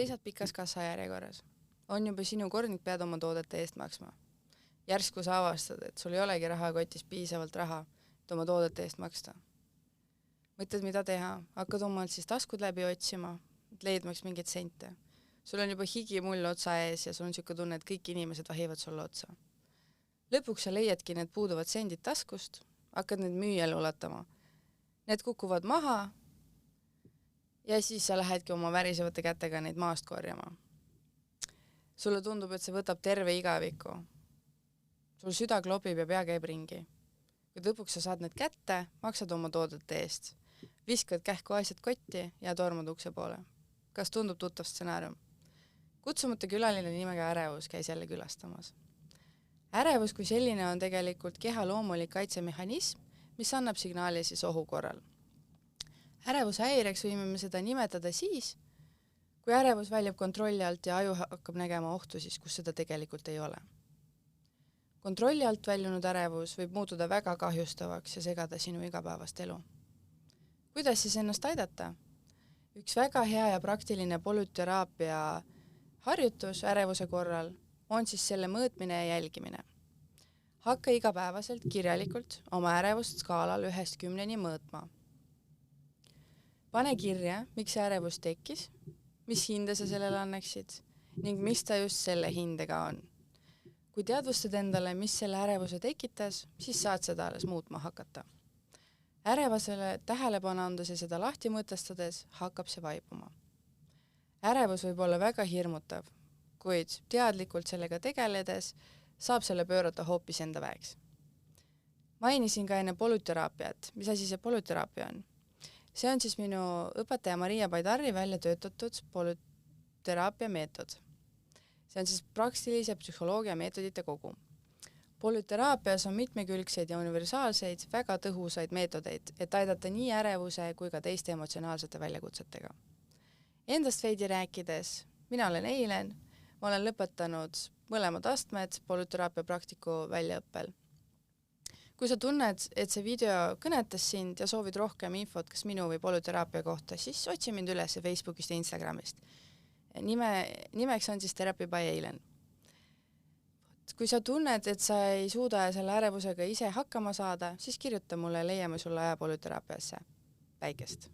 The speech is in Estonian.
seisad pikas kassajärjekorras. On juba sinu kord, ning pead oma toodete eest maksma. Järsku sa avastad, et sul ei olegi rahakotis piisavalt raha, et oma toodete eest maksta. Mõtled, mida teha, hakkad omalt siis taskud läbi otsima, leidmaks mingeid sente. Sul on juba higi mull otsa ees ja sul on siuke tunne, et kõik inimesed vahivad sulle otsa. Lõpuks sa leiadki need puuduvad sendid taskust, hakkad need müüjale ulatama. Need kukuvad maha ja siis sa lähedki oma värisevate kätega neid maast korjama. Sulle tundub, et see võtab terve igaviku. Sul süda klopib ja pea käib ringi. Kui lõpuks sa saad need kätte, maksad oma toodete eest. Viskad kähku asjad kotti ja tormad ukse poole. Kas tundub tuttav stsenaarium? Kutsumata külaline nimega ärevus käis jälle külastamas. Ärevus kui selline on tegelikult keha loomulik kaitsemehhanism, mis annab signaali siis ohu korral. Ärevuse häireks võime me seda nimetada siis, kui ärevus väljub kontrolli alt ja aju hakkab nägema ohtu siis, kus seda tegelikult ei ole. Kontrolli alt väljunud ärevus võib muutuda väga kahjustavaks ja segada sinu igapäevast elu. Kuidas siis ennast aidata? Üks väga hea ja praktiline polüteraapia harjutus ärevuse korral on siis selle mõõtmine ja jälgimine. Hakka igapäevaselt kirjalikult oma ärevust skaalal 1-10 mõõtma. Pane kirja, miks see ärevus tekkis, mis hinde sa sellele anneksid ning mis ta just selle hindega on. Kui teadvustad endale, mis selle ärevuse tekitas, siis saad seda alles muutma hakata. Ärevasele tähelepanu andes ja seda lahti mõtestades hakkab see vaibuma. Ärevus võib olla väga hirmutav, kuid teadlikult sellega tegeledes saab selle pöörata hoopis enda väeks. Mainisin ka enne polüteraapiat. Mis asi see polüteraapia on? See on siis minu õpetaja Maria Baidari välja töötatud polüteraapia meetod. See on siis praktilise psühholoogia meetodite kogu. Polüteraapias on mitmekülgseid ja universaalseid, väga tõhusaid meetodeid, et aidata nii ärevuse kui ka teiste emotsionaalsete väljakutsetega. Endast veidi rääkides, mina olen Eilen, ma olen lõpetanud mõlemad astmed polüteraapia praktiku väljaõppel. Kui sa tunned, et see video kõnetas sind ja soovid rohkem infot kas minu või polüteraapia kohta, siis otsi mind üles Facebookist ja Instagramist. Nimeks on siis Therapy by Eilen. Kui sa tunned, et sa ei suuda selle ärevusega ise hakkama saada, siis kirjuta mulle, leiame sulle aja polüteraapiasse. Päikest!